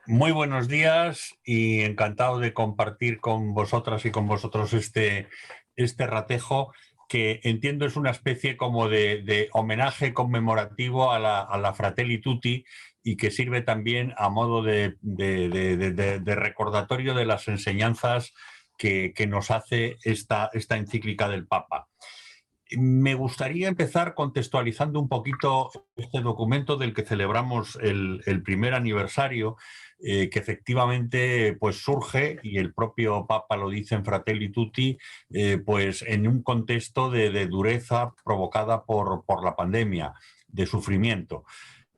Muy buenos días y encantado de compartir con vosotras y con vosotros este ratejo que entiendo es una especie como de homenaje conmemorativo a la Fratelli Tutti y que sirve también a modo de recordatorio de las enseñanzas que nos hace esta encíclica del Papa. Me gustaría empezar contextualizando un poquito este documento del que celebramos el primer aniversario, que efectivamente pues surge, y el propio Papa lo dice en Fratelli Tutti, pues en un contexto de dureza provocada por la pandemia, de sufrimiento.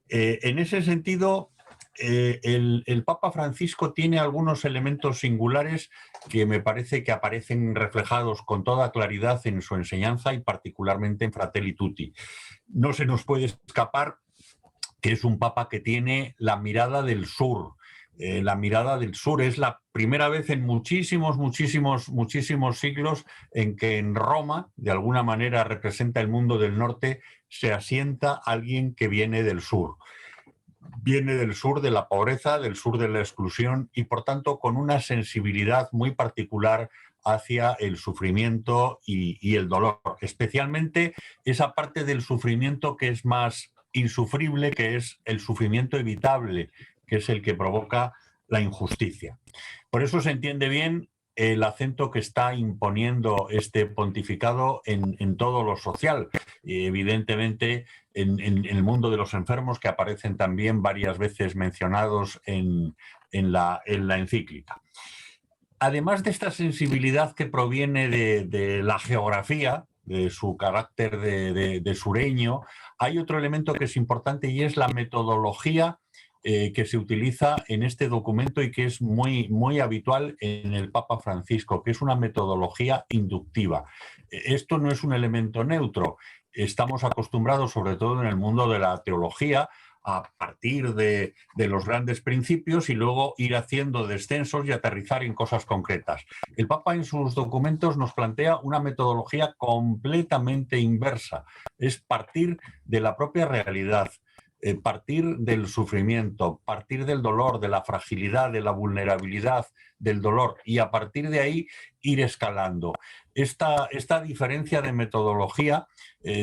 En ese sentido, el Papa Francisco tiene algunos elementos singulares que me parece que aparecen reflejados con toda claridad en su enseñanza y particularmente en Fratelli Tutti. No se nos puede escapar que es un Papa que tiene la mirada del sur. La mirada del sur es la primera vez en muchísimos siglos en que en Roma, de alguna manera representa el mundo del norte, se asienta alguien que viene del sur. Viene del sur de la pobreza, del sur de la exclusión y por tanto con una sensibilidad muy particular hacia el sufrimiento y el dolor, especialmente esa parte del sufrimiento que es más insufrible, que es el sufrimiento evitable, que es el que provoca la injusticia. Por eso se entiende bien el acento que está imponiendo este pontificado en todo lo social, evidentemente en el mundo de los enfermos, que aparecen también varias veces mencionados en la encíclica. Además de esta sensibilidad que proviene de la geografía, de su carácter de sureño, hay otro elemento que es importante y es la metodología que se utiliza en este documento y que es muy habitual en el Papa Francisco, que es una metodología inductiva. Esto no es un elemento neutro. Estamos acostumbrados, sobre todo en el mundo de la teología, a partir de los grandes principios y luego ir haciendo descensos y aterrizar en cosas concretas. El Papa en sus documentos nos plantea una metodología completamente inversa. Es partir de la propia realidad, partir del sufrimiento, partir del dolor, de la fragilidad, de la vulnerabilidad, del dolor, y a partir de ahí ir escalando. Esta diferencia de metodología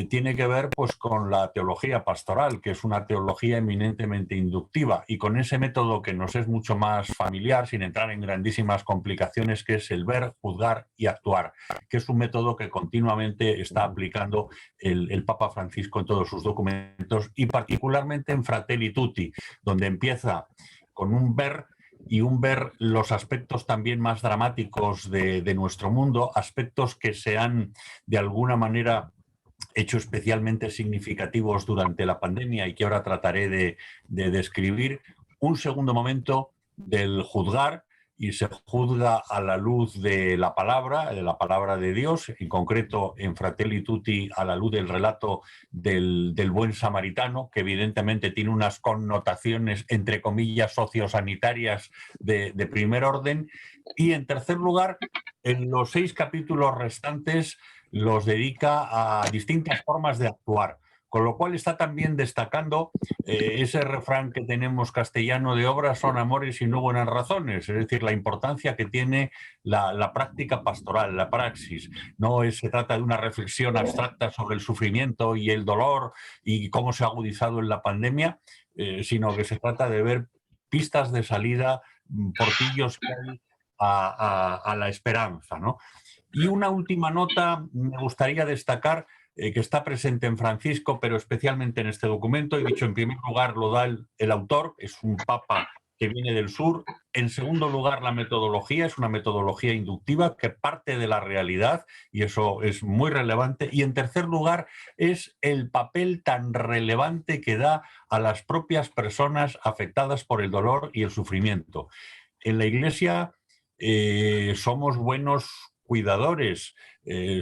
tiene que ver pues, con la teología pastoral, que es una teología eminentemente inductiva, y con ese método que nos es mucho más familiar, sin entrar en grandísimas complicaciones, que es el ver, juzgar y actuar, que es un método que continuamente está aplicando el Papa Francisco en todos sus documentos, y particularmente en Fratelli Tutti, donde empieza con un ver y ver los aspectos también más dramáticos de nuestro mundo, aspectos que se han de alguna manera hecho especialmente significativos durante la pandemia y que ahora trataré de describir. Un segundo momento del juzgar, y se juzga a la luz de la palabra de Dios, en concreto en Fratelli Tutti a la luz del relato del buen samaritano, que evidentemente tiene unas connotaciones, entre comillas, sociosanitarias de primer orden. Y en tercer lugar, en los 6 capítulos restantes los dedica a distintas formas de actuar, con lo cual está también destacando ese refrán que tenemos castellano de obras son amores y no buenas razones, es decir, la importancia que tiene la práctica pastoral, la praxis. No se trata de una reflexión abstracta sobre el sufrimiento y el dolor y cómo se ha agudizado en la pandemia, sino que se trata de ver pistas de salida, portillos que hay a la esperanza, ¿no? Y una última nota me gustaría destacar que está presente en Francisco, pero especialmente en este documento. He dicho, en primer lugar, lo da el autor, es un papa que viene del sur. En segundo lugar, la metodología es una metodología inductiva que parte de la realidad y eso es muy relevante. Y en tercer lugar, es el papel tan relevante que da a las propias personas afectadas por el dolor y el sufrimiento. En la Iglesia somos buenos cuidadores,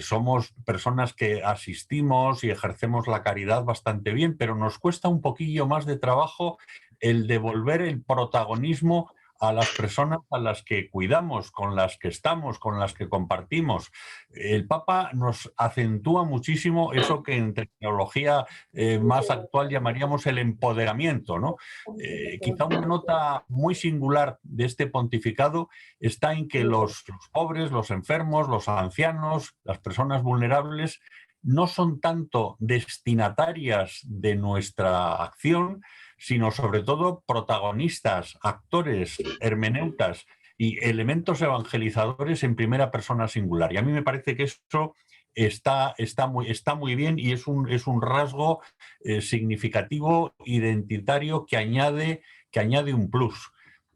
somos personas que asistimos y ejercemos la caridad bastante bien, pero nos cuesta un poquillo más de trabajo el devolver el protagonismo a las personas a las que cuidamos, con las que estamos, con las que compartimos. El Papa nos acentúa muchísimo eso que en tecnología más actual llamaríamos el empoderamiento, ¿no? Quizá una nota muy singular de este pontificado está en que los pobres, los enfermos, los ancianos, las personas vulnerables, no son tanto destinatarias de nuestra acción, sino sobre todo protagonistas, actores, hermeneutas y elementos evangelizadores en primera persona singular. Y a mí me parece que eso está muy bien y es un rasgo significativo, identitario, que añade un plus.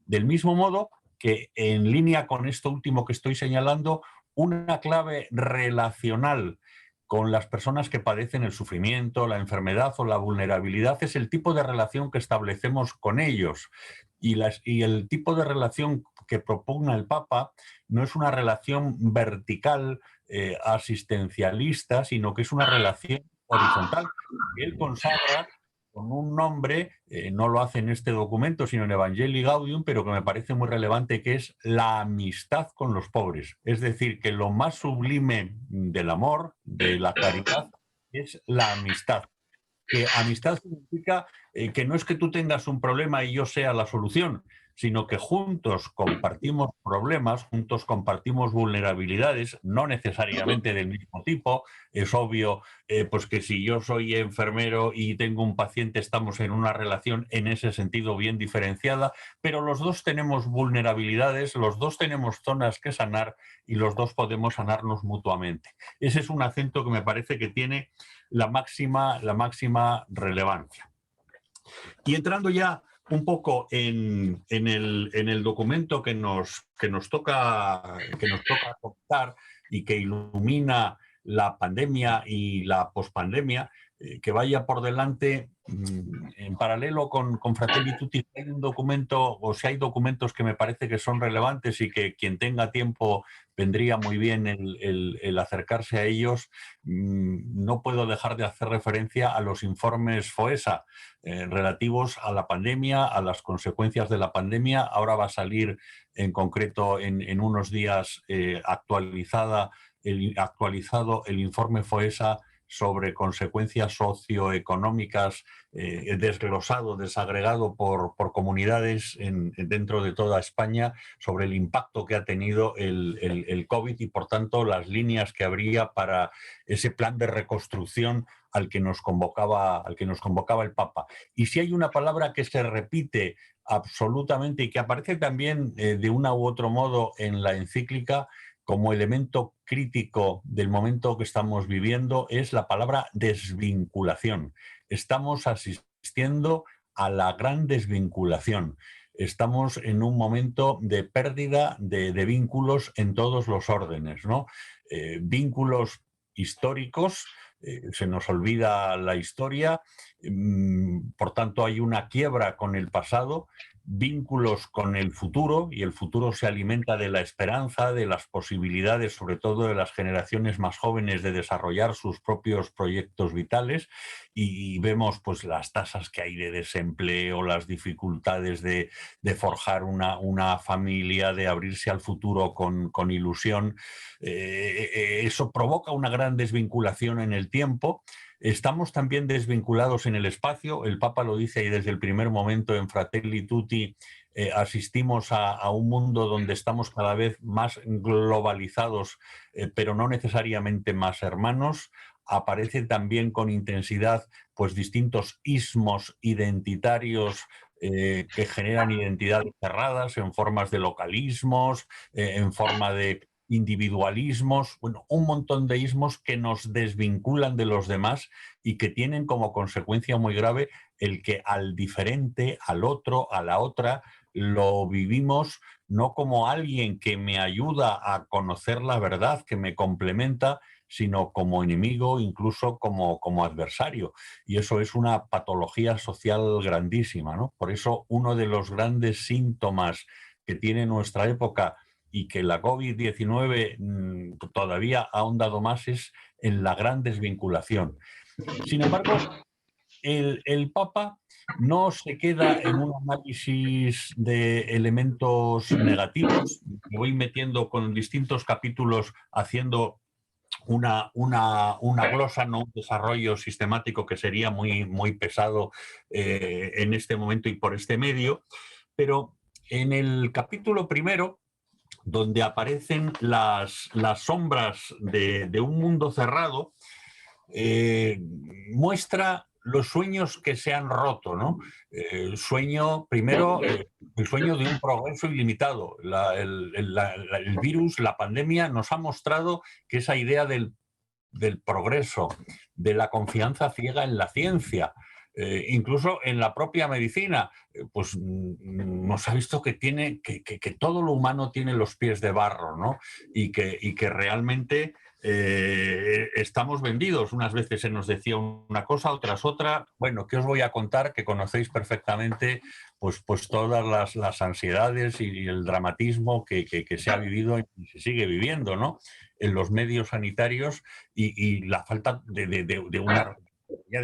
Del mismo modo que, en línea con esto último que estoy señalando, una clave relacional con las personas que padecen el sufrimiento, la enfermedad o la vulnerabilidad es el tipo de relación que establecemos con ellos. Y el tipo de relación que propugna el Papa no es una relación vertical, asistencialista, sino que es una relación horizontal. Él consagra con un nombre, no lo hace en este documento, sino en Evangelii Gaudium, pero que me parece muy relevante, que es la amistad con los pobres. Es decir, que lo más sublime del amor, de la caridad, es la amistad. Que amistad significa que no es que tú tengas un problema y yo sea la solución, sino que juntos compartimos problemas, juntos compartimos vulnerabilidades, no necesariamente del mismo tipo. Es obvio pues que si yo soy enfermero y tengo un paciente, estamos en una relación en ese sentido bien diferenciada, pero los dos tenemos vulnerabilidades, los dos tenemos zonas que sanar y los dos podemos sanarnos mutuamente. Ese es un acento que me parece que tiene la máxima relevancia. Y entrando ya un poco en el documento que nos toca contar y que ilumina la pandemia y la pospandemia, que vaya por delante, en paralelo con Fratelli Tutti, hay un documento, o si hay documentos que me parece que son relevantes y que quien tenga tiempo vendría muy bien el acercarse a ellos. No puedo dejar de hacer referencia a los informes FOESA relativos a la pandemia, a las consecuencias de la pandemia. Ahora va a salir en concreto en unos días actualizado el informe FOESA sobre consecuencias socioeconómicas, desglosado, desagregado por comunidades dentro de toda España, sobre el impacto que ha tenido el COVID y, por tanto, las líneas que habría para ese plan de reconstrucción al que nos convocaba el Papa. Y si hay una palabra que se repite absolutamente y que aparece también de una u otro modo en la encíclica como elemento crítico del momento que estamos viviendo, es la palabra desvinculación. Estamos asistiendo a la gran desvinculación. Estamos en un momento de pérdida de vínculos en todos los órdenes, ¿no? Vínculos históricos, se nos olvida la historia, por tanto hay una quiebra con el pasado, vínculos con el futuro, y el futuro se alimenta de la esperanza, de las posibilidades, sobre todo de las generaciones más jóvenes, de desarrollar sus propios proyectos vitales, y vemos pues las tasas que hay de desempleo, las dificultades de forjar una familia, de abrirse al futuro con ilusión. Eso provoca una gran desvinculación en el tiempo. Estamos también desvinculados en el espacio. El Papa lo dice, y desde el primer momento en Fratelli Tutti asistimos a un mundo donde estamos cada vez más globalizados, pero no necesariamente más hermanos. Aparecen también con intensidad pues distintos ismos identitarios que generan identidades cerradas en formas de localismos, en forma de individualismos, bueno, un montón de ismos que nos desvinculan de los demás y que tienen como consecuencia muy grave el que al diferente, al otro, a la otra, lo vivimos no como alguien que me ayuda a conocer la verdad, que me complementa, sino como enemigo, incluso como adversario. Y eso es una patología social grandísima, ¿no? Por eso uno de los grandes síntomas que tiene nuestra época, y que la COVID-19 todavía ha ahondado más, es en la gran desvinculación. Sin embargo, el Papa no se queda en un análisis de elementos negativos. Me voy metiendo con distintos capítulos haciendo una glosa, no un desarrollo sistemático que sería muy, muy pesado en este momento y por este medio. Pero en el capítulo primero, donde aparecen las sombras de un mundo cerrado, muestra los sueños que se han roto, ¿no? El sueño, primero, el sueño de un progreso ilimitado. El virus, la pandemia, nos ha mostrado que esa idea del progreso, de la confianza ciega en la ciencia, incluso en la propia medicina, pues nos ha visto que todo lo humano tiene los pies de barro, ¿no? Y que realmente estamos vendidos. Unas veces se nos decía una cosa, otras otra. Bueno, ¿qué os voy a contar? Que conocéis perfectamente pues todas las ansiedades y el dramatismo que se ha vivido y se sigue viviendo, ¿no? En los medios sanitarios y la falta de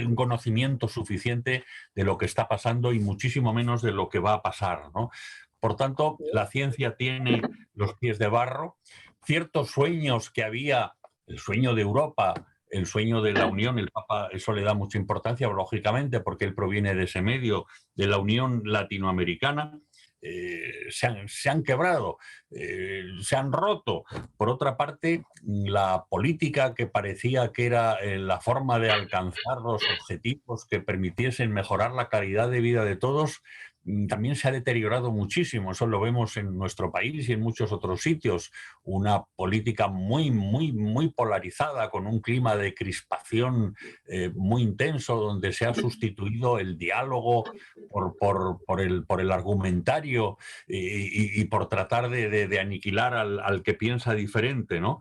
un conocimiento suficiente de lo que está pasando y muchísimo menos de lo que va a pasar, ¿no? Por tanto, la ciencia tiene los pies de barro. Ciertos sueños que había, el sueño de Europa, el sueño de la Unión, el Papa eso le da mucha importancia, lógicamente, porque él proviene de ese medio, de la Unión Latinoamericana, se han quebrado, se han roto. Por otra parte, la política que parecía que era la forma de alcanzar los objetivos que permitiesen mejorar la calidad de vida de todos, también se ha deteriorado muchísimo. Eso lo vemos en nuestro país y en muchos otros sitios. Una política muy, muy, muy polarizada, con un clima de crispación muy intenso, donde se ha sustituido el diálogo por el argumentario y por tratar de aniquilar al que piensa diferente, ¿no?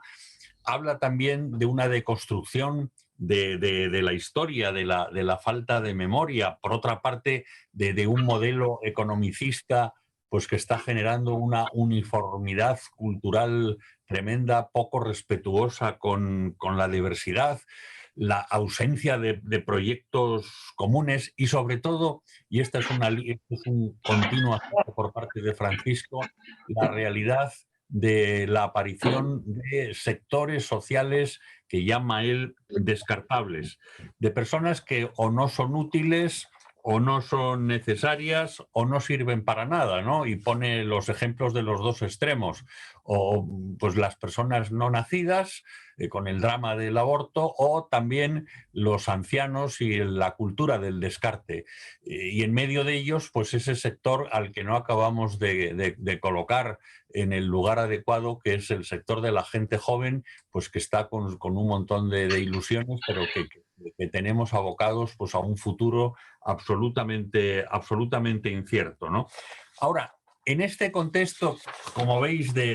Habla también de una deconstrucción de la historia, de la falta de memoria, por otra parte, de un modelo economicista pues que está generando una uniformidad cultural tremenda, poco respetuosa con la diversidad, la ausencia de proyectos comunes y sobre todo, y esta es un continuo por parte de Francisco, la realidad de la aparición de sectores sociales que llama él descartables, de personas que o no son útiles o no son necesarias o no sirven para nada, ¿no? Y pone los ejemplos de los dos extremos, o pues las personas no nacidas con el drama del aborto, o también los ancianos y la cultura del descarte. Y en medio de ellos, pues ese sector al que no acabamos de colocar en el lugar adecuado, que es el sector de la gente joven, pues que está con un montón de ilusiones, pero que tenemos abocados pues a un futuro absolutamente incierto, ¿no? Ahora, en este contexto, como veis, de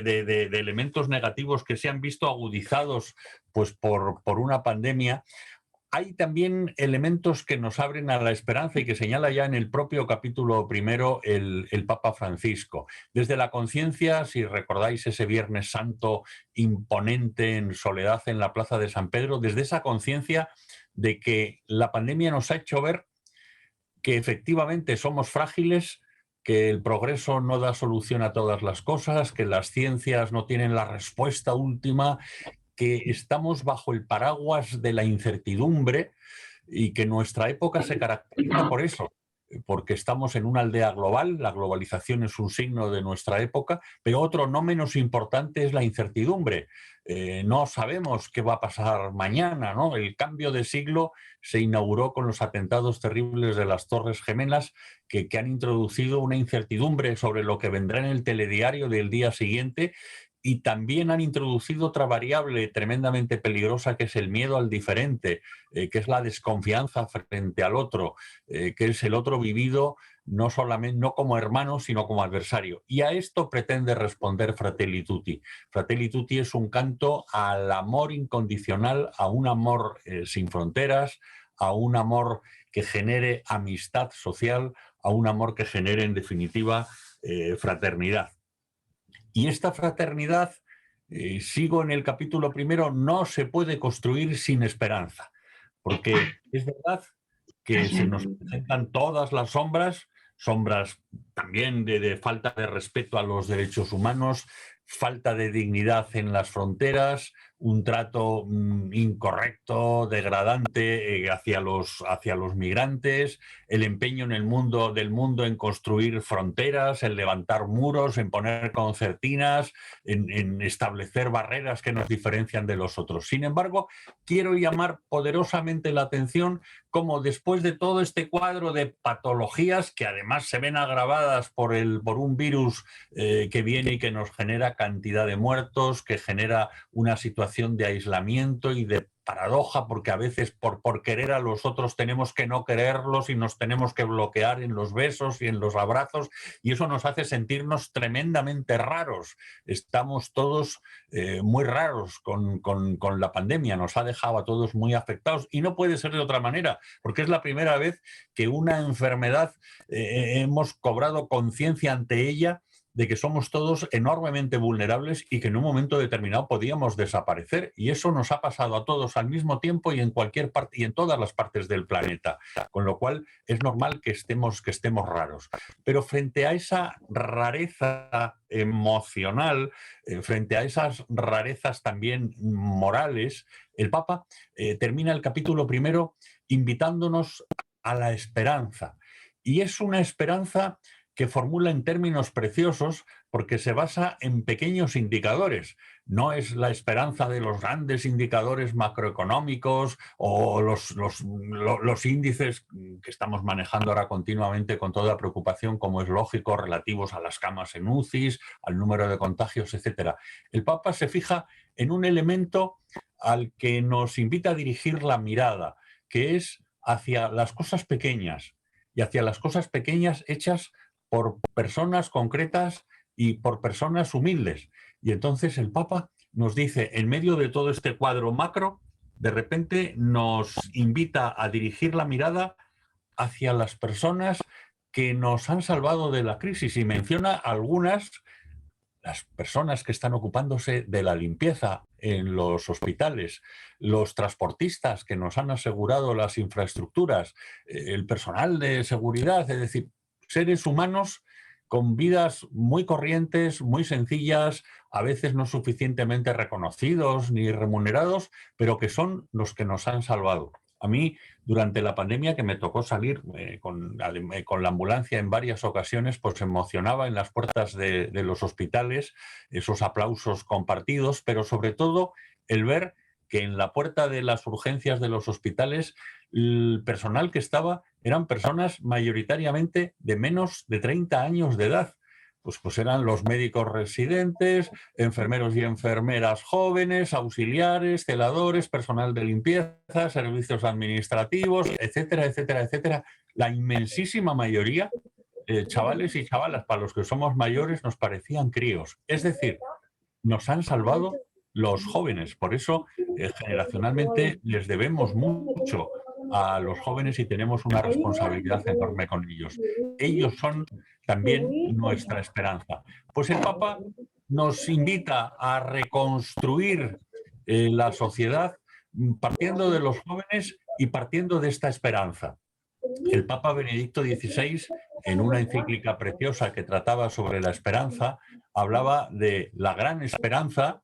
elementos negativos que se han visto agudizados pues por una pandemia, hay también elementos que nos abren a la esperanza y que señala ya en el propio capítulo primero el Papa Francisco. Desde la conciencia, si recordáis ese Viernes Santo imponente en soledad en la Plaza de San Pedro, desde esa conciencia de que la pandemia nos ha hecho ver que efectivamente somos frágiles, que el progreso no da solución a todas las cosas, que las ciencias no tienen la respuesta última, que estamos bajo el paraguas de la incertidumbre y que nuestra época se caracteriza por eso, porque estamos en una aldea global, la globalización es un signo de nuestra época, pero otro no menos importante es la incertidumbre. No sabemos qué va a pasar mañana, ¿no? El cambio de siglo se inauguró con los atentados terribles de las Torres Gemelas que han introducido una incertidumbre sobre lo que vendrá en el telediario del día siguiente, y también han introducido otra variable tremendamente peligrosa, que es el miedo al diferente, que es la desconfianza frente al otro, que es el otro vivido no solamente no como hermano, sino como adversario. Y a esto pretende responder Fratelli Tutti. Fratelli Tutti es un canto al amor incondicional, a un amor sin fronteras, a un amor que genere amistad social, a un amor que genere, en definitiva, fraternidad. Y esta fraternidad, sigo en el capítulo primero, no se puede construir sin esperanza, porque es verdad que se nos presentan todas las sombras, sombras también de falta de respeto a los derechos humanos, falta de dignidad en las fronteras, un trato incorrecto, degradante hacia los migrantes, el empeño en el mundo del mundo en construir fronteras, en levantar muros, en poner concertinas, en establecer barreras que nos diferencian de los otros. Sin embargo, quiero llamar poderosamente la atención como después de todo este cuadro de patologías que además se ven agravadas por un virus que viene y que nos genera cantidad de muertos, que genera una situación de aislamiento y de paradoja, porque a veces por querer a los otros tenemos que no quererlos y nos tenemos que bloquear en los besos y en los abrazos, y eso nos hace sentirnos tremendamente raros. Estamos todos muy raros con la pandemia, nos ha dejado a todos muy afectados y no puede ser de otra manera, porque es la primera vez que una enfermedad hemos cobrado conciencia ante ella de que somos todos enormemente vulnerables y que en un momento determinado podíamos desaparecer. Y eso nos ha pasado a todos al mismo tiempo y en cualquier parte y en todas las partes del planeta. Con lo cual es normal que estemos raros. Pero frente a esa rareza emocional, frente a esas rarezas también morales, el Papa termina el capítulo primero invitándonos a la esperanza. Y es una esperanza que formula en términos preciosos porque se basa en pequeños indicadores. No es la esperanza de los grandes indicadores macroeconómicos o los índices que estamos manejando ahora continuamente con toda preocupación, como es lógico, relativos a las camas en UCIs, al número de contagios, etc. El Papa se fija en un elemento al que nos invita a dirigir la mirada, que es hacia las cosas pequeñas y hacia las cosas pequeñas hechas por personas concretas y por personas humildes. Y entonces el Papa nos dice, en medio de todo este cuadro macro, de repente nos invita a dirigir la mirada hacia las personas que nos han salvado de la crisis y menciona algunas, las personas que están ocupándose de la limpieza en los hospitales, los transportistas que nos han asegurado las infraestructuras, el personal de seguridad, es decir, seres humanos con vidas muy corrientes, muy sencillas, a veces no suficientemente reconocidos ni remunerados, pero que son los que nos han salvado. A mí, durante la pandemia, que me tocó salir con la ambulancia en varias ocasiones, pues se emocionaba en las puertas de los hospitales, esos aplausos compartidos, pero sobre todo el ver que en la puerta de las urgencias de los hospitales el personal que estaba eran personas mayoritariamente de menos de 30 años de edad. Pues eran los médicos residentes, enfermeros y enfermeras jóvenes, auxiliares, celadores, personal de limpieza, servicios administrativos, etcétera, etcétera, etcétera. La inmensísima mayoría, chavales y chavalas, para los que somos mayores, nos parecían críos. Es decir, nos han salvado los jóvenes. Por eso, generacionalmente, les debemos mucho a los jóvenes y tenemos una responsabilidad enorme con ellos. Ellos son también nuestra esperanza. Pues el Papa nos invita a reconstruir la sociedad partiendo de los jóvenes y partiendo de esta esperanza. El Papa Benedicto XVI, en una encíclica preciosa que trataba sobre la esperanza, hablaba de la gran esperanza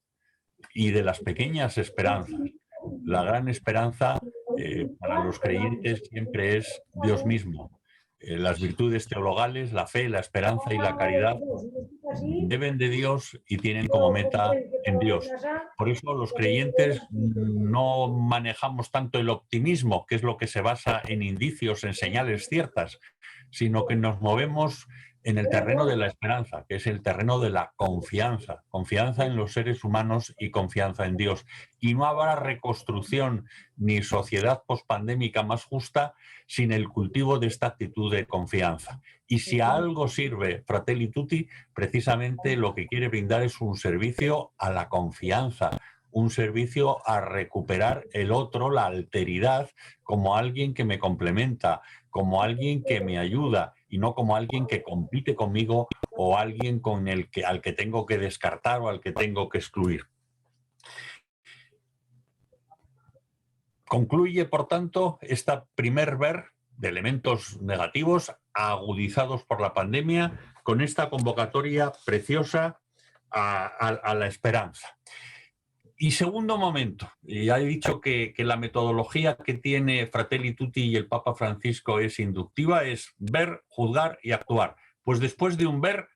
y de las pequeñas esperanzas. La gran esperanza para los creyentes siempre es Dios mismo. Las virtudes teologales, la fe, la esperanza y la caridad deben de Dios y tienen como meta en Dios. Por eso los creyentes no manejamos tanto el optimismo, que es lo que se basa en indicios, en señales ciertas, sino que nos movemos en el terreno de la esperanza, que es el terreno de la confianza, confianza en los seres humanos y confianza en Dios. Y no habrá reconstrucción ni sociedad pospandémica más justa sin el cultivo de esta actitud de confianza. Y si a algo sirve Fratelli Tutti, precisamente lo que quiere brindar es un servicio a la confianza, un servicio a recuperar el otro, la alteridad, como alguien que me complementa, como alguien que me ayuda y no como alguien que compite conmigo o alguien al que tengo que descartar o al que tengo que excluir. Concluye, por tanto, esta primer ver de elementos negativos agudizados por la pandemia, con esta convocatoria preciosa a la esperanza. Y segundo momento, ya he dicho que la metodología que tiene Fratelli Tutti y el Papa Francisco es inductiva, es ver, juzgar y actuar. Pues después de un ver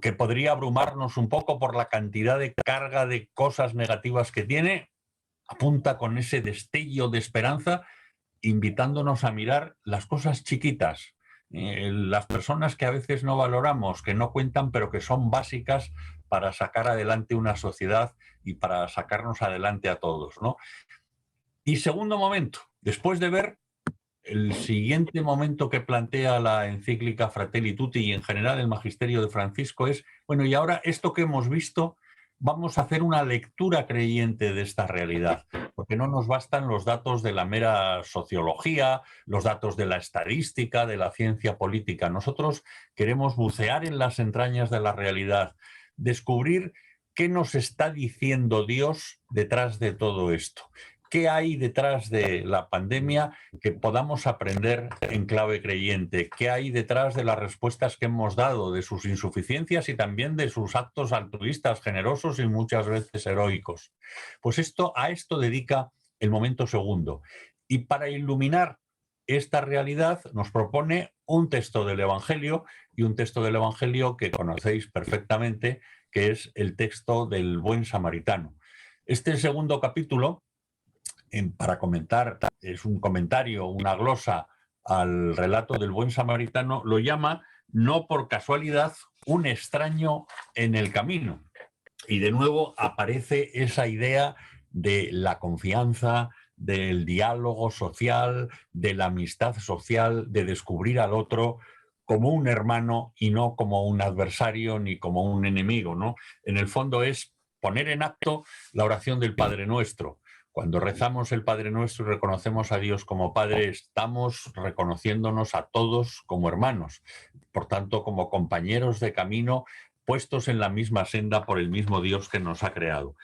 que podría abrumarnos un poco por la cantidad de carga de cosas negativas que tiene, apunta con ese destello de esperanza, invitándonos a mirar las cosas chiquitas, las personas que a veces no valoramos, que no cuentan, pero que son básicas para sacar adelante una sociedad y para sacarnos adelante a todos, ¿no? Y segundo momento, después de ver, el siguiente momento que plantea la encíclica Fratelli Tutti y en general el magisterio de Francisco es, bueno, y ahora esto que hemos visto, vamos a hacer una lectura creyente de esta realidad, porque no nos bastan los datos de la mera sociología, los datos de la estadística, de la ciencia política. Nosotros queremos bucear en las entrañas de la realidad, descubrir qué nos está diciendo Dios detrás de todo esto. ¿Qué hay detrás de la pandemia que podamos aprender en clave creyente? ¿Qué hay detrás de las respuestas que hemos dado, de sus insuficiencias y también de sus actos altruistas, generosos y muchas veces heroicos? Pues a esto dedica el momento segundo. Y para iluminar esta realidad nos propone un texto del Evangelio, y un texto del Evangelio que conocéis perfectamente, que es el texto del Buen Samaritano. Este segundo capítulo, para comentar, es un comentario, una glosa al relato del Buen Samaritano, lo llama, no por casualidad, un extraño en el camino. Y de nuevo aparece esa idea de la confianza, del diálogo social, de la amistad social, de descubrir al otro como un hermano y no como un adversario ni como un enemigo, ¿no? En el fondo es poner en acto la oración del Padre Nuestro. Cuando rezamos el Padre Nuestro y reconocemos a Dios como Padre, estamos reconociéndonos a todos como hermanos, por tanto, como compañeros de camino, puestos en la misma senda por el mismo Dios que nos ha creado.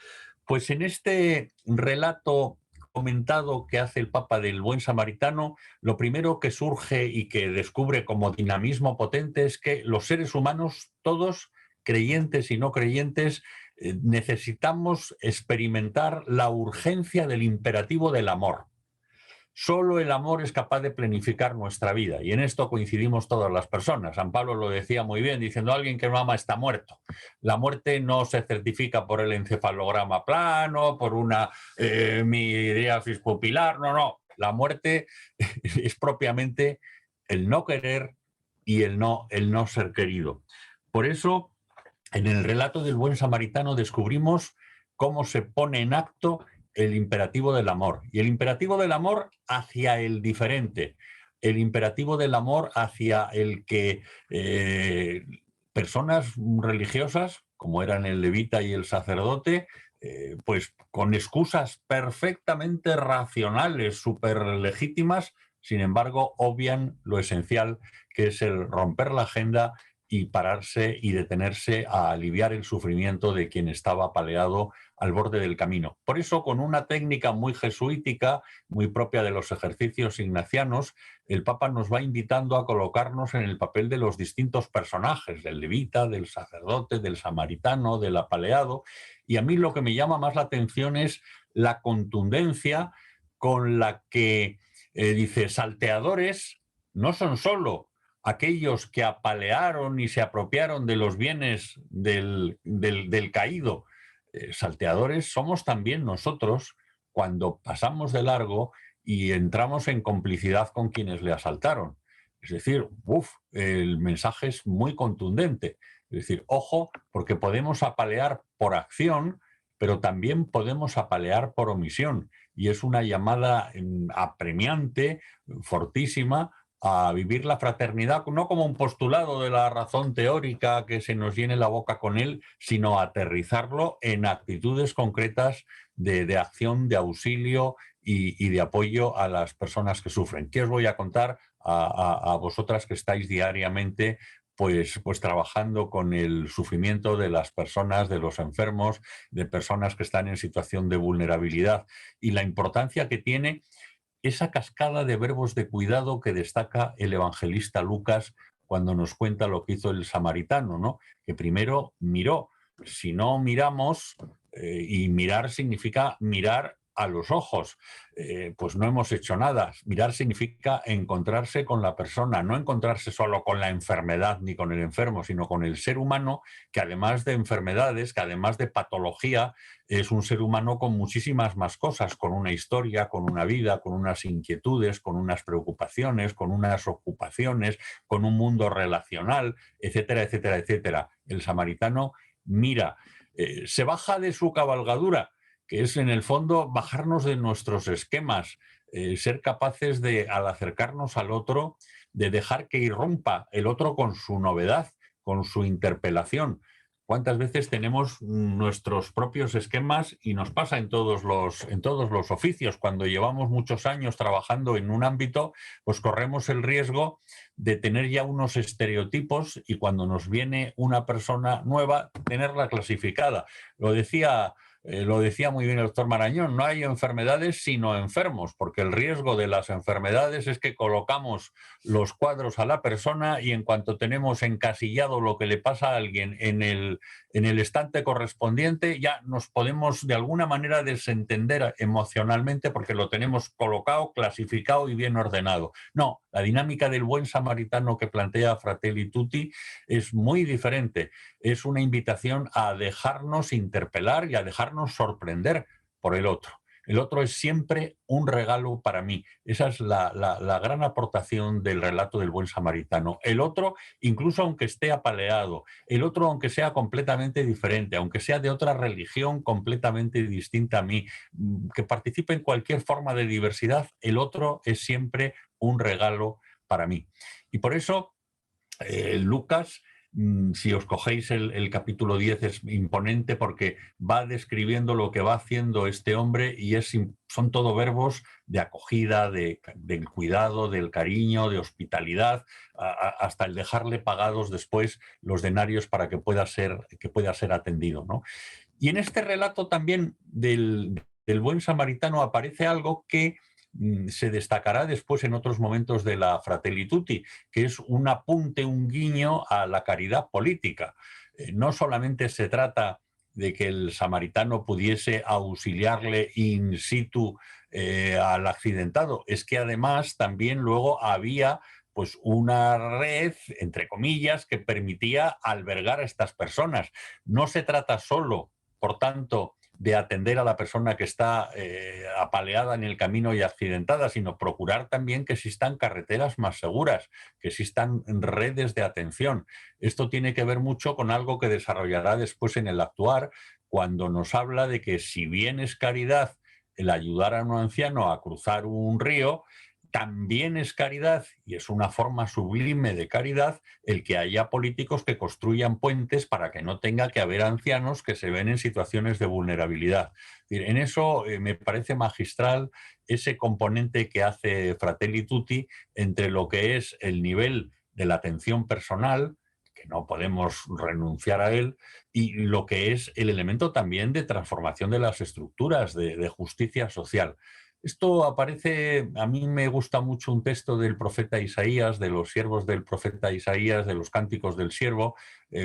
Pues en este relato comentado que hace el Papa del Buen Samaritano, lo primero que surge y que descubre como dinamismo potente es que los seres humanos, todos, creyentes y no creyentes, necesitamos experimentar la urgencia del imperativo del amor. Solo el amor es capaz de planificar nuestra vida, y en esto coincidimos todas las personas. San Pablo lo decía muy bien, diciendo: alguien que no ama está muerto. La muerte no se certifica por el encefalograma plano, por una miriasis pupilar, no. La muerte es propiamente el no querer y el no ser querido. Por eso, en el relato del Buen Samaritano descubrimos cómo se pone en acto el imperativo del amor. Y el imperativo del amor hacia el diferente. El imperativo del amor hacia el que personas religiosas, como eran el levita y el sacerdote, pues con excusas perfectamente racionales, súper legítimas, sin embargo, obvian lo esencial, que es el romper la agenda y pararse y detenerse a aliviar el sufrimiento de quien estaba apaleado al borde del camino. Por eso, con una técnica muy jesuítica, muy propia de los ejercicios ignacianos, el Papa nos va invitando a colocarnos en el papel de los distintos personajes, del levita, del sacerdote, del samaritano, del apaleado. Y a mí lo que me llama más la atención es la contundencia con la que dice: salteadores no son solo aquellos que apalearon y se apropiaron de los bienes del caído. Salteadores somos también nosotros cuando pasamos de largo y entramos en complicidad con quienes le asaltaron. Es decir, el mensaje es muy contundente. Es decir, ojo, porque podemos apalear por acción, pero también podemos apalear por omisión. Y es una llamada apremiante, fortísima, a vivir la fraternidad, no como un postulado de la razón teórica que se nos llene la boca con él, sino a aterrizarlo en actitudes concretas de acción, de auxilio y de apoyo a las personas que sufren. ¿Qué os voy a contar a vosotras que estáis diariamente pues trabajando con el sufrimiento de las personas, de los enfermos, de personas que están en situación de vulnerabilidad, y la importancia que tiene esa cascada de verbos de cuidado que destaca el evangelista Lucas cuando nos cuenta lo que hizo el samaritano, ¿no? Que primero miró. Si no miramos, y mirar significa mirar a los ojos, pues no hemos hecho nada. Mirar significa encontrarse con la persona, no encontrarse solo con la enfermedad ni con el enfermo, sino con el ser humano, que además de enfermedades, que además de patología, es un ser humano con muchísimas más cosas, con una historia, con una vida, con unas inquietudes, con unas preocupaciones, con unas ocupaciones, con un mundo relacional, etcétera, etcétera, etcétera. El samaritano mira, se baja de su cabalgadura, que es en el fondo bajarnos de nuestros esquemas, ser capaces de, al acercarnos al otro, de dejar que irrumpa el otro con su novedad, con su interpelación. ¿Cuántas veces tenemos nuestros propios esquemas y nos pasa en todos los oficios? Cuando llevamos muchos años trabajando en un ámbito, pues corremos el riesgo de tener ya unos estereotipos y cuando nos viene una persona nueva, tenerla clasificada. Lo decía muy bien el doctor Marañón, no hay enfermedades sino enfermos, porque el riesgo de las enfermedades es que colocamos los cuadros a la persona y en cuanto tenemos encasillado lo que le pasa a alguien en el estante correspondiente, ya nos podemos de alguna manera desentender emocionalmente porque lo tenemos colocado, clasificado y bien ordenado. No, la dinámica del buen samaritano que plantea Fratelli Tutti es muy diferente. Es una invitación a dejarnos interpelar y a dejarnos sorprender por el otro. El otro es siempre un regalo para mí. Esa es la gran aportación del relato del buen samaritano. El otro, incluso aunque esté apaleado, el otro aunque sea completamente diferente, aunque sea de otra religión completamente distinta a mí, que participe en cualquier forma de diversidad, el otro es siempre un regalo para mí. Y por eso Lucas, si os cogéis el capítulo 10, es imponente porque va describiendo lo que va haciendo este hombre y son todo verbos de acogida, del cuidado, del cariño, de hospitalidad, hasta el dejarle pagados después los denarios para que pueda ser atendido, ¿no? Y en este relato también del buen samaritano aparece algo que se destacará después en otros momentos de la Fratelli Tutti, que es un apunte, un guiño a la caridad política. No solamente se trata de que el samaritano pudiese auxiliarle in situ al accidentado, es que además también luego había pues una red, entre comillas, que permitía albergar a estas personas. No se trata solo, por tanto, de atender a la persona que está apaleada en el camino y accidentada, sino procurar también que existan carreteras más seguras, que existan redes de atención. Esto tiene que ver mucho con algo que desarrollará después en el actuar, cuando nos habla de que si bien es caridad el ayudar a un anciano a cruzar un río, también es caridad, y es una forma sublime de caridad, el que haya políticos que construyan puentes para que no tenga que haber ancianos que se ven en situaciones de vulnerabilidad. En eso me parece magistral ese componente que hace Fratelli Tutti entre lo que es el nivel de la atención personal, que no podemos renunciar a él, y lo que es el elemento también de transformación de las estructuras, de justicia social. Esto aparece, a mí me gusta mucho un texto del profeta Isaías, de los siervos del profeta Isaías, de los cánticos del siervo,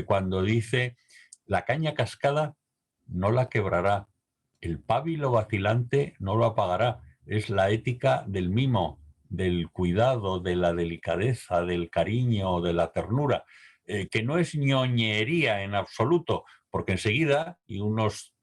cuando dice, la caña cascada no la quebrará, el pábilo vacilante no lo apagará. Es la ética del mimo, del cuidado, de la delicadeza, del cariño, de la ternura, que no es ñoñería en absoluto, porque enseguida, y unos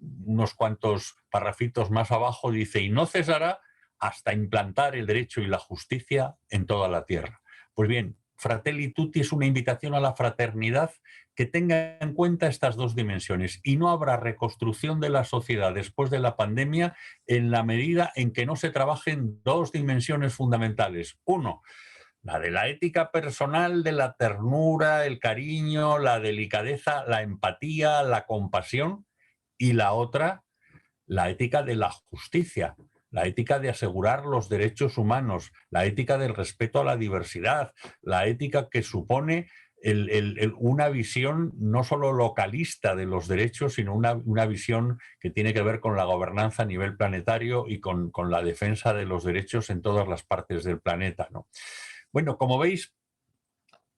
cuantos parrafitos más abajo, dice, y no cesará hasta implantar el derecho y la justicia en toda la tierra. Pues bien, Fratelli Tutti es una invitación a la fraternidad que tenga en cuenta estas dos dimensiones y no habrá reconstrucción de la sociedad después de la pandemia en la medida en que no se trabajen dos dimensiones fundamentales. Uno, la de la ética personal, de la ternura, el cariño, la delicadeza, la empatía, la compasión, y la otra, la ética de la justicia, la ética de asegurar los derechos humanos, la ética del respeto a la diversidad, la ética que supone una visión no solo localista de los derechos, sino una visión que tiene que ver con la gobernanza a nivel planetario y con la defensa de los derechos en todas las partes del planeta, ¿no? Bueno, como veis,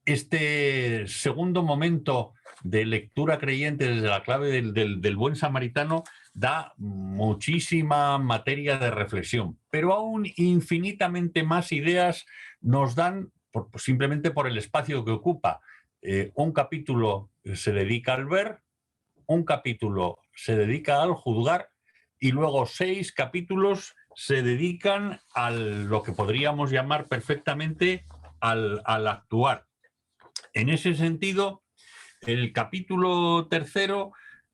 este segundo momento de lectura creyente desde la clave del buen samaritano da muchísima materia de reflexión, pero aún infinitamente más ideas nos dan simplemente por el espacio que ocupa. Un capítulo se dedica al ver, un capítulo se dedica al juzgar y luego 6 capítulos se dedican a lo que podríamos llamar perfectamente al actuar. En ese sentido, el capítulo 3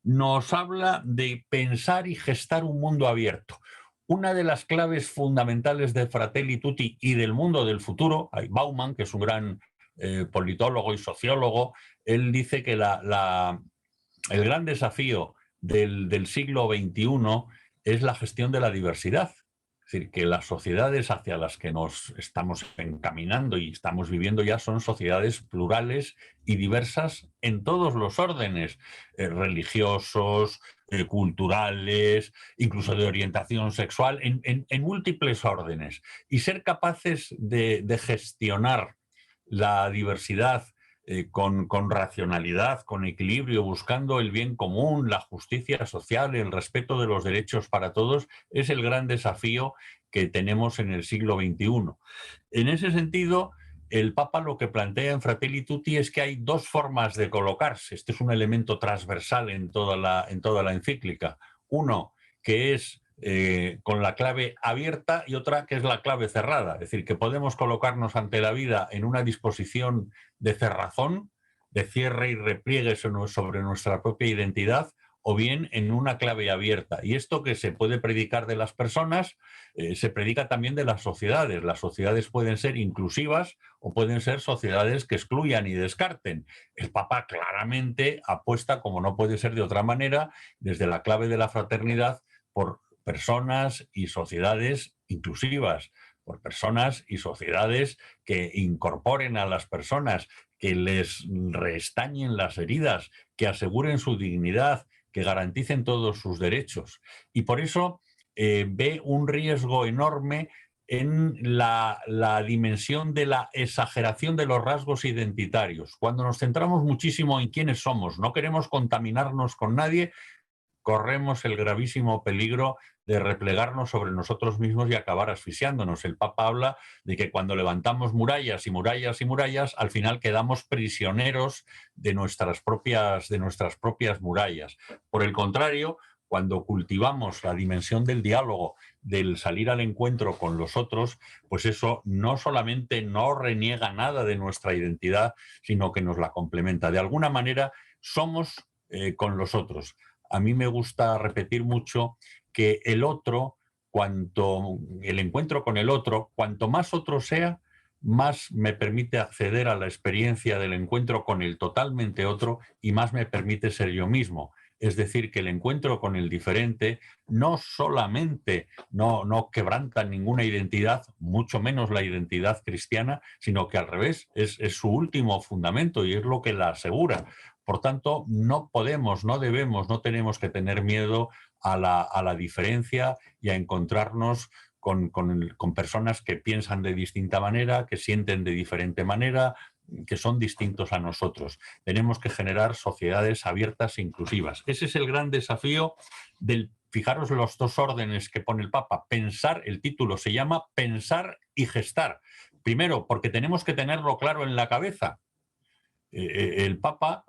nos habla de pensar y gestar un mundo abierto. Una de las claves fundamentales de Fratelli Tutti y del mundo del futuro, hay Bauman, que es un gran politólogo y sociólogo, él dice que el gran desafío del siglo XXI es la gestión de la diversidad. Es decir, que las sociedades hacia las que nos estamos encaminando y estamos viviendo ya son sociedades plurales y diversas en todos los órdenes, religiosos, culturales, incluso de orientación sexual, en múltiples órdenes. Y ser capaces de gestionar la diversidad con racionalidad, con equilibrio, buscando el bien común, la justicia social, el respeto de los derechos para todos, es el gran desafío que tenemos en el siglo XXI. En ese sentido, el Papa lo que plantea en Fratelli Tutti es que hay 2 formas de colocarse. Este es un elemento transversal en toda la encíclica. Uno, que es con la clave abierta, y otra que es la clave cerrada. Es decir, que podemos colocarnos ante la vida en una disposición de cerrazón, de cierre y repliegue sobre nuestra propia identidad, o bien en una clave abierta. Y esto que se puede predicar de las personas, se predica también de las sociedades. Las sociedades pueden ser inclusivas o pueden ser sociedades que excluyan y descarten. El Papa claramente apuesta, como no puede ser de otra manera, desde la clave de la fraternidad, por personas y sociedades inclusivas, por personas y sociedades que incorporen a las personas, que les restañen las heridas, que aseguren su dignidad, que garanticen todos sus derechos. Y por eso ve un riesgo enorme en la dimensión de la exageración de los rasgos identitarios. Cuando nos centramos muchísimo en quiénes somos, no queremos contaminarnos con nadie, corremos el gravísimo peligro de replegarnos sobre nosotros mismos y acabar asfixiándonos. El Papa habla de que cuando levantamos murallas y murallas y murallas, al final quedamos prisioneros de nuestras propias murallas. Por el contrario, cuando cultivamos la dimensión del diálogo, del salir al encuentro con los otros, pues eso no solamente no reniega nada de nuestra identidad, sino que nos la complementa. De alguna manera somos con los otros. A mí me gusta repetir mucho que el encuentro con el otro, cuanto más otro sea, más me permite acceder a la experiencia del encuentro con el totalmente otro y más me permite ser yo mismo. Es decir, que el encuentro con el diferente no solamente no quebranta ninguna identidad, mucho menos la identidad cristiana, sino que al revés, es su último fundamento y es lo que la asegura. Por tanto, no podemos, no debemos, no tenemos que tener miedo a la diferencia y a encontrarnos con personas que piensan de distinta manera, que sienten de diferente manera, que son distintos a nosotros. Tenemos que generar sociedades abiertas e inclusivas. Ese es el gran desafío fijaros los 2 órdenes que pone el Papa. Pensar, el título se llama Pensar y Gestar. Primero, porque tenemos que tenerlo claro en la cabeza. El Papa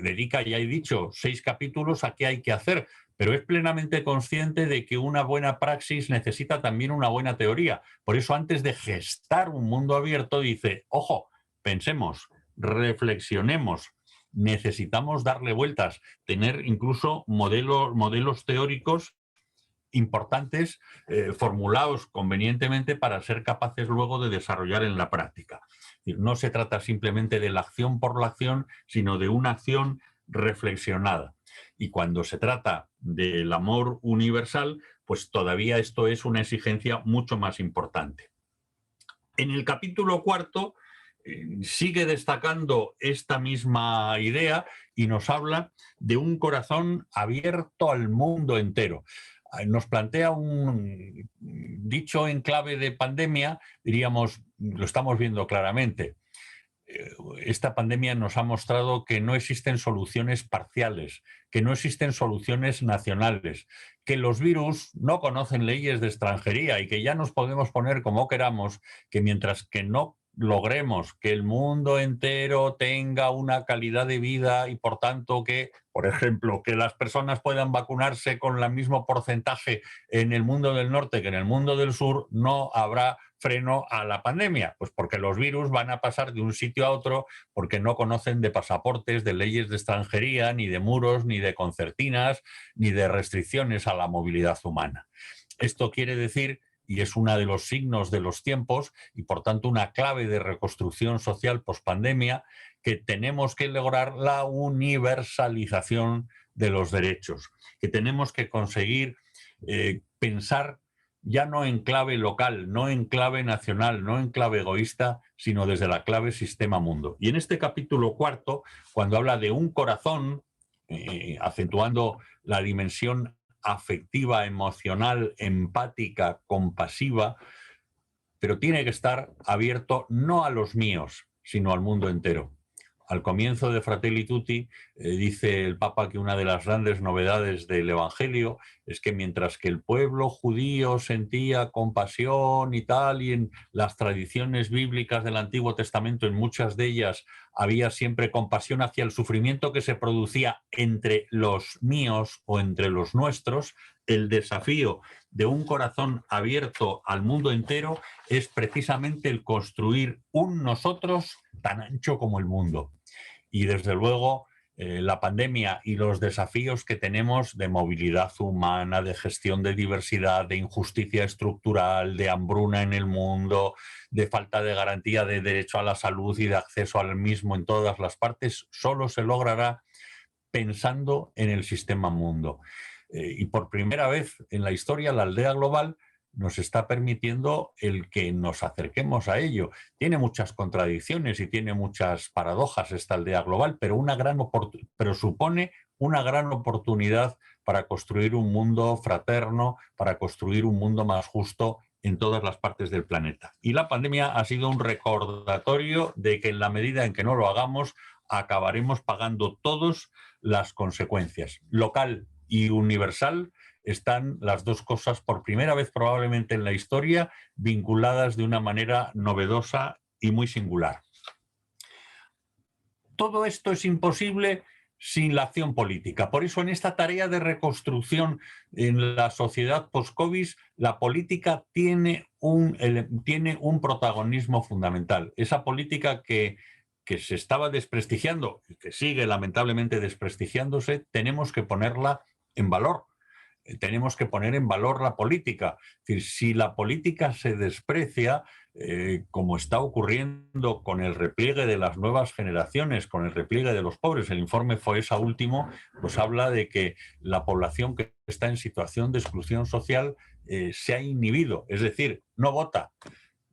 dedica, ya he dicho, 6 capítulos a qué hay que hacer, pero es plenamente consciente de que una buena praxis necesita también una buena teoría. Por eso, antes de gestar un mundo abierto, dice, ojo, pensemos, reflexionemos, necesitamos darle vueltas, tener incluso modelos teóricos importantes, formulados convenientemente para ser capaces luego de desarrollar en la práctica. No se trata simplemente de la acción por la acción, sino de una acción reflexionada. Y cuando se trata del amor universal, pues todavía esto es una exigencia mucho más importante. En el capítulo 4 sigue destacando esta misma idea y nos habla de un corazón abierto al mundo entero. Nos plantea un dicho en clave de pandemia, diríamos, lo estamos viendo claramente. Esta pandemia nos ha mostrado que no existen soluciones parciales, que no existen soluciones nacionales, que los virus no conocen leyes de extranjería y que ya nos podemos poner como queramos, que mientras que no logremos que el mundo entero tenga una calidad de vida y por tanto que, por ejemplo, que las personas puedan vacunarse con el mismo porcentaje en el mundo del norte que en el mundo del sur, no habrá freno a la pandemia, pues porque los virus van a pasar de un sitio a otro porque no conocen de pasaportes, de leyes de extranjería, ni de muros, ni de concertinas, ni de restricciones a la movilidad humana. Esto quiere decir, y es uno de los signos de los tiempos y por tanto una clave de reconstrucción social pospandemia, que tenemos que lograr la universalización de los derechos, que tenemos que conseguir pensar ya no en clave local, no en clave nacional, no en clave egoísta, sino desde la clave sistema mundo. Y en este capítulo cuarto, cuando habla de un corazón, acentuando la dimensión afectiva, emocional, empática, compasiva, pero tiene que estar abierto no a los míos, sino al mundo entero. Al comienzo de Fratelli Tutti dice el Papa que una de las grandes novedades del Evangelio es que mientras que el pueblo judío sentía compasión y tal, y en las tradiciones bíblicas del Antiguo Testamento, en muchas de ellas había siempre compasión hacia el sufrimiento que se producía entre los míos o entre los nuestros, el desafío de un corazón abierto al mundo entero es precisamente el construir un nosotros tan ancho como el mundo. Y desde luego la pandemia y los desafíos que tenemos de movilidad humana, de gestión de diversidad, de injusticia estructural, de hambruna en el mundo, de falta de garantía de derecho a la salud y de acceso al mismo en todas las partes, solo se logrará pensando en el sistema mundo. Y por primera vez en la historia, la aldea global nos está permitiendo el que nos acerquemos a ello. Tiene muchas contradicciones y tiene muchas paradojas esta aldea global, pero, pero supone una gran oportunidad para construir un mundo fraterno, para construir un mundo más justo en todas las partes del planeta. Y la pandemia ha sido un recordatorio de que en la medida en que no lo hagamos, acabaremos pagando todos las consecuencias. Local y universal están las dos cosas por primera vez probablemente en la historia vinculadas de una manera novedosa y muy singular. Todo esto es imposible sin la acción política. Por eso en esta tarea de reconstrucción en la sociedad post-COVID, la política tiene un protagonismo fundamental. Esa política que se estaba desprestigiando y que sigue lamentablemente desprestigiándose, tenemos que ponerla en valor. Tenemos que poner en valor la política. Es decir, si la política se desprecia, como está ocurriendo con el repliegue de las nuevas generaciones, con el repliegue de los pobres, el informe FOESA último, pues habla de que la población que está en situación de exclusión social se ha inhibido, es decir, no vota.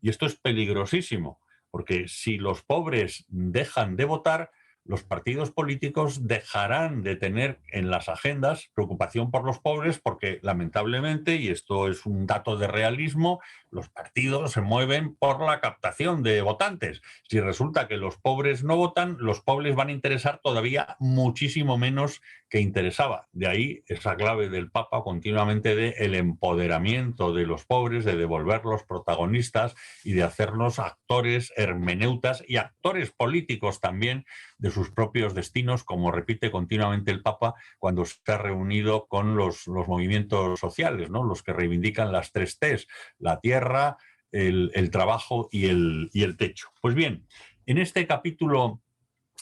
Y esto es peligrosísimo, porque si los pobres dejan de votar, los partidos políticos dejarán de tener en las agendas preocupación por los pobres porque, lamentablemente, y esto es un dato de realismo, los partidos se mueven por la captación de votantes. Si resulta que los pobres no votan, los pobres van a interesar todavía muchísimo menos que interesaba. De ahí esa clave del Papa continuamente de el empoderamiento de los pobres, de devolverlos protagonistas y de hacernos actores, hermeneutas y actores políticos también de sus propios destinos, como repite continuamente el Papa cuando se ha reunido con los movimientos sociales, ¿no? Los que reivindican las 3 Ts, la tierra, el trabajo y el techo. Pues bien, en este capítulo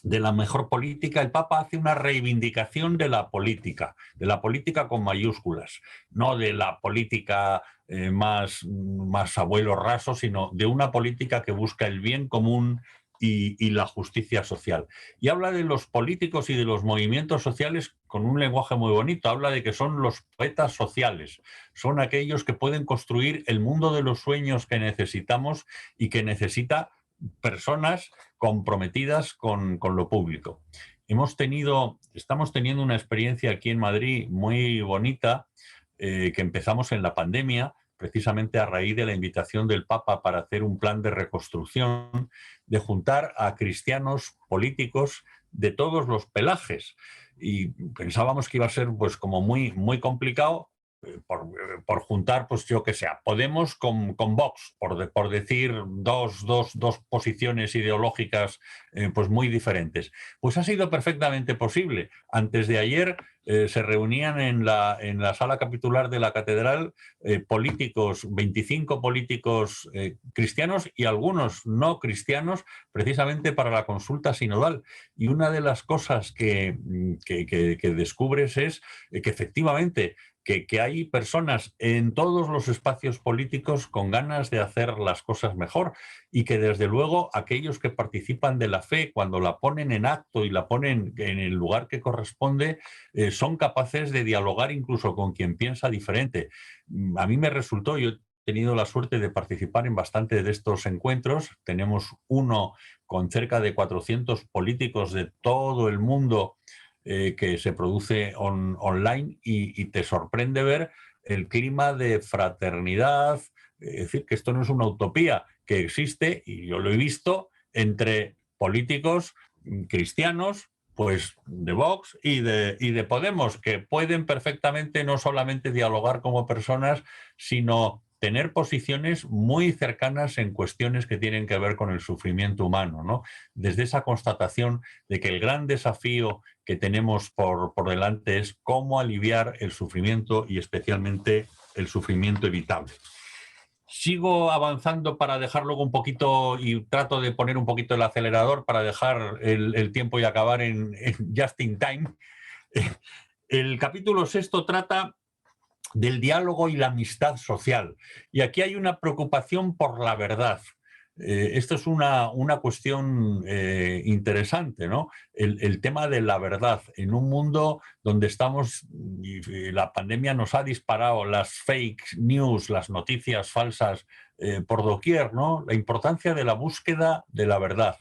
de la mejor política, el Papa hace una reivindicación de la política con mayúsculas, no de la política más abuelo raso, sino de una política que busca el bien común y la justicia social. Y habla de los políticos y de los movimientos sociales con un lenguaje muy bonito. Habla de que son los poetas sociales, son aquellos que pueden construir el mundo de los sueños que necesitamos y que necesita personas comprometidas con lo público. Estamos teniendo una experiencia aquí en Madrid muy bonita, que empezamos en la pandemia, precisamente a raíz de la invitación del Papa para hacer un plan de reconstrucción, de juntar a cristianos políticos de todos los pelajes. Y pensábamos que iba a ser pues como muy complicado, por juntar, pues yo que sea, Podemos con Vox, por decir dos posiciones ideológicas pues muy diferentes. Pues ha sido perfectamente posible. Antes de ayer se reunían en la sala capitular de la catedral políticos, 25 políticos cristianos y algunos no cristianos, precisamente para la consulta sinodal. Y una de las cosas que descubres es que efectivamente que hay personas en todos los espacios políticos con ganas de hacer las cosas mejor y que desde luego aquellos que participan de la fe, cuando la ponen en acto y la ponen en el lugar que corresponde, son capaces de dialogar incluso con quien piensa diferente. A mí me resultó, yo he tenido la suerte de participar en bastante de estos encuentros. Tenemos uno con cerca de 400 políticos de todo el mundo que se produce online y te sorprende ver el clima de fraternidad, es decir, que esto no es una utopía, que existe, y yo lo he visto, entre políticos cristianos, pues de Vox y de Podemos, que pueden perfectamente no solamente dialogar como personas, sino tener posiciones muy cercanas en cuestiones que tienen que ver con el sufrimiento humano, ¿no? Desde esa constatación de que el gran desafío que tenemos por delante es cómo aliviar el sufrimiento y especialmente el sufrimiento evitable. Sigo avanzando para dejar luego un poquito y trato de poner un poquito el acelerador para dejar el tiempo y acabar en just in time. El capítulo 6 trata del diálogo y la amistad social. Y aquí hay una preocupación por la verdad. Esto es una cuestión interesante, ¿no? El tema de la verdad. En un mundo donde estamos, y la pandemia nos ha disparado las fake news, las noticias falsas por doquier, ¿no? La importancia de la búsqueda de la verdad.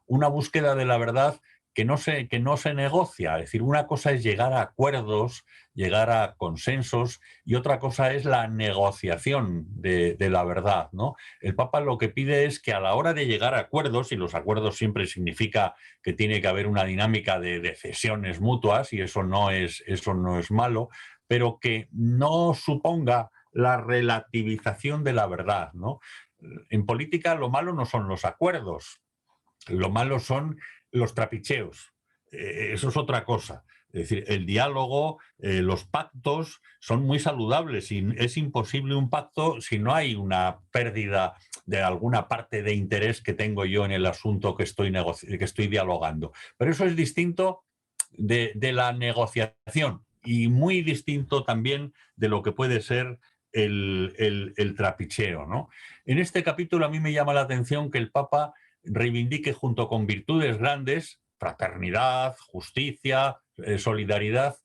Una búsqueda de la verdad que no se negocia. Es decir, una cosa es llegar a acuerdos, llegar a consensos, y otra cosa es la negociación de la verdad, ¿no? El Papa lo que pide es que a la hora de llegar a acuerdos, y los acuerdos siempre significa que tiene que haber una dinámica de cesiones mutuas, y eso no es malo, pero que no suponga la relativización de la verdad, ¿no? En política lo malo no son los acuerdos, lo malo son los trapicheos. Eso es otra cosa. Es decir, el diálogo, los pactos son muy saludables y es imposible un pacto si no hay una pérdida de alguna parte de interés que tengo yo en el asunto que estoy dialogando. Pero eso es distinto de la negociación y muy distinto también de lo que puede ser el trapicheo, ¿no? En este capítulo a mí me llama la atención que el Papa reivindique junto con virtudes grandes, fraternidad, justicia, solidaridad,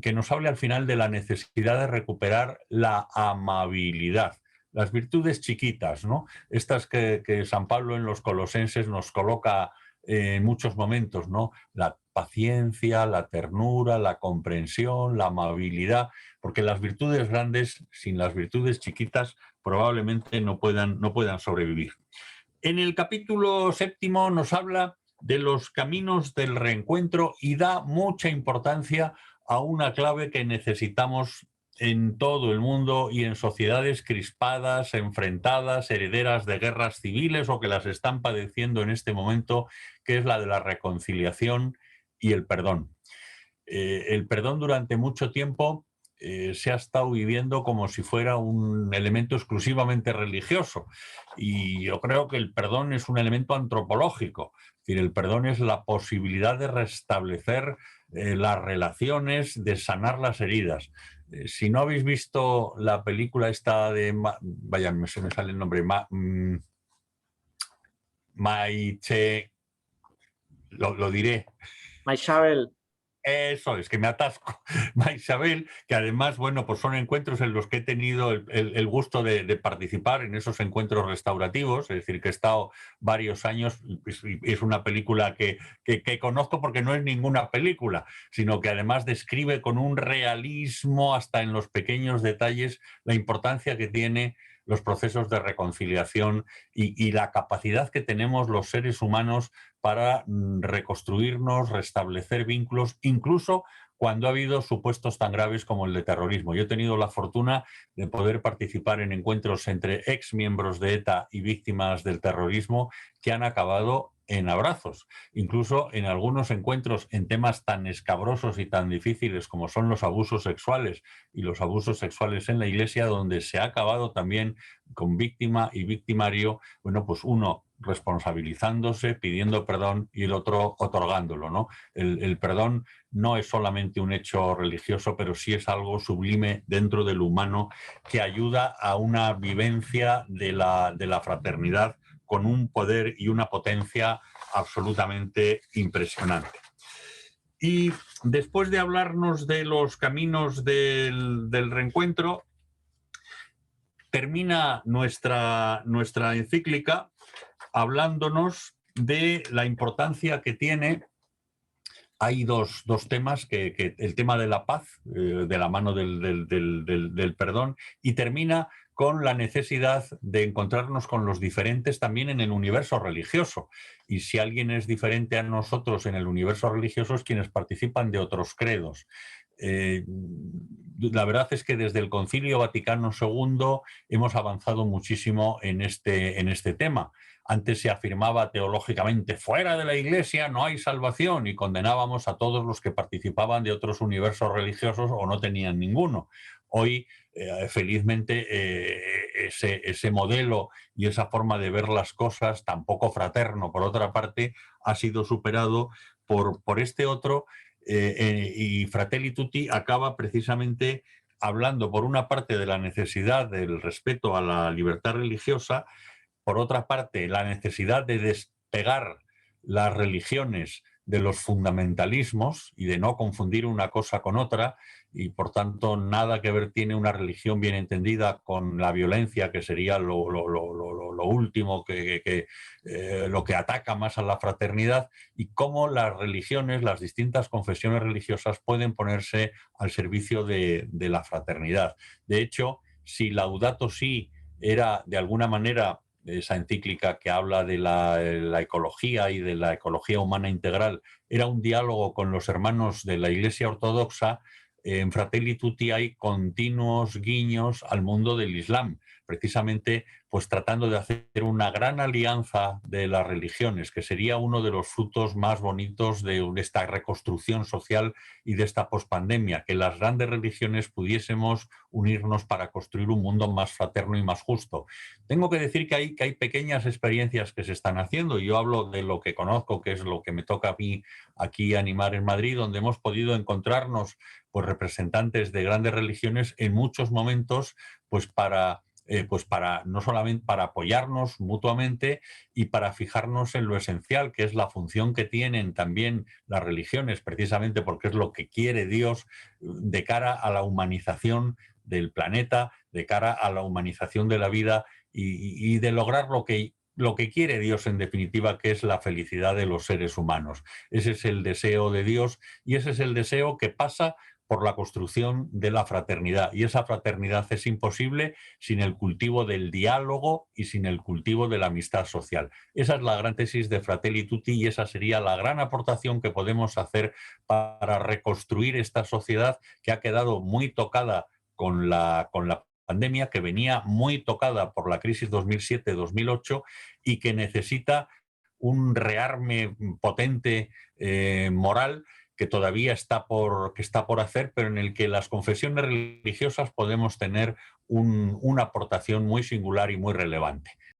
que nos hable al final de la necesidad de recuperar la amabilidad. Las virtudes chiquitas, ¿no? Estas que San Pablo en los Colosenses nos coloca en muchos momentos, ¿no? La paciencia, la ternura, la comprensión, la amabilidad, porque las virtudes grandes, sin las virtudes chiquitas, probablemente no puedan sobrevivir. En el capítulo 7 nos habla de los caminos del reencuentro y da mucha importancia a una clave que necesitamos en todo el mundo y en sociedades crispadas, enfrentadas, herederas de guerras civiles o que las están padeciendo en este momento, que es la de la reconciliación y el perdón. El perdón durante mucho tiempo se ha estado viviendo como si fuera un elemento exclusivamente religioso, y yo creo que el perdón es un elemento antropológico. Es decir, el perdón es la posibilidad de restablecer las relaciones, de sanar las heridas. Si no habéis visto la película esta de... Vaya, se me sale el nombre. Maiche... Lo diré. Maishabel. Eso es, que me atasco. Isabel, que además, bueno, pues son encuentros en los que he tenido el gusto de participar en esos encuentros restaurativos, es decir, que he estado varios años, es una película que conozco porque no es ninguna película, sino que además describe con un realismo hasta en los pequeños detalles la importancia que tiene los procesos de reconciliación y la capacidad que tenemos los seres humanos para reconstruirnos, restablecer vínculos, incluso cuando ha habido supuestos tan graves como el de terrorismo. Yo he tenido la fortuna de poder participar en encuentros entre ex miembros de ETA y víctimas del terrorismo que han acabado en abrazos, incluso en algunos encuentros en temas tan escabrosos y tan difíciles como son los abusos sexuales y los abusos sexuales en la Iglesia, donde se ha acabado también con víctima y victimario, bueno, pues uno responsabilizándose, pidiendo perdón y el otro otorgándolo, ¿no? El perdón no es solamente un hecho religioso, pero sí es algo sublime dentro del humano que ayuda a una vivencia de la fraternidad con un poder y una potencia absolutamente impresionante. Y después de hablarnos de los caminos del reencuentro, termina nuestra encíclica hablándonos de la importancia que tiene. Hay dos temas, que el tema de la paz, de la mano del perdón, y termina con la necesidad de encontrarnos con los diferentes también en el universo religioso. Y si alguien es diferente a nosotros en el universo religioso es quienes participan de otros credos. La verdad es que desde el Concilio Vaticano II hemos avanzado muchísimo en este tema. Antes se afirmaba teológicamente, fuera de la Iglesia no hay salvación, y condenábamos a todos los que participaban de otros universos religiosos o no tenían ninguno. Hoy, felizmente, ese modelo y esa forma de ver las cosas, tan poco fraterno por otra parte, ha sido superado por este otro, y Fratelli Tutti acaba precisamente hablando, por una parte, de la necesidad del respeto a la libertad religiosa, por otra parte, la necesidad de despegar las religiones de los fundamentalismos y de no confundir una cosa con otra, y por tanto nada que ver tiene una religión bien entendida con la violencia, que sería lo último, lo que ataca más a la fraternidad, y cómo las religiones, las distintas confesiones religiosas pueden ponerse al servicio de la fraternidad. De hecho, si Laudato Si era de alguna manera esa encíclica que habla de la ecología y de la ecología humana integral, era un diálogo con los hermanos de la Iglesia Ortodoxa, en Fratelli Tutti hay continuos guiños al mundo del Islam, precisamente pues tratando de hacer una gran alianza de las religiones, que sería uno de los frutos más bonitos de esta reconstrucción social y de esta pospandemia, que las grandes religiones pudiésemos unirnos para construir un mundo más fraterno y más justo. Tengo que decir que hay pequeñas experiencias que se están haciendo. Yo hablo de lo que conozco, que es lo que me toca a mí aquí animar en Madrid, donde hemos podido encontrarnos pues representantes de grandes religiones en muchos momentos, pues para no solamente para apoyarnos mutuamente y para fijarnos en lo esencial, que es la función que tienen también las religiones, precisamente porque es lo que quiere Dios de cara a la humanización del planeta, de cara a la humanización de la vida y de lograr lo que quiere Dios en definitiva, que es la felicidad de los seres humanos. Ese es el deseo de Dios y ese es el deseo que pasa por la construcción de la fraternidad. Y esa fraternidad es imposible sin el cultivo del diálogo y sin el cultivo de la amistad social. Esa es la gran tesis de Fratelli Tutti y esa sería la gran aportación que podemos hacer para reconstruir esta sociedad que ha quedado muy tocada con la pandemia, que venía muy tocada por la crisis 2007-2008 y que necesita un rearme potente moral que todavía está por hacer, pero en el que las confesiones religiosas podemos tener una aportación muy singular y muy relevante.